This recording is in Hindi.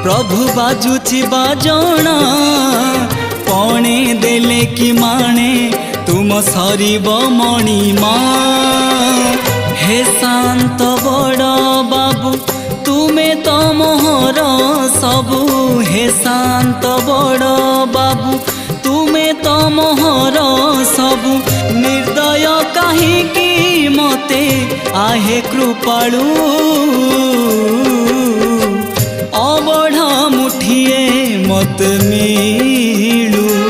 प्रभु बाजुची बाजणा पणे देले कि माणे तुम सरीब मणिमा। हे शांत बड़ बाबू तुमे तो मोहर सबू। हे शांत बड़ बाबू तुमे तो मोहर सबू। निर्दय काहीकि मते आहे कृपालु। अबढ़ा मुठिए मत मिलू।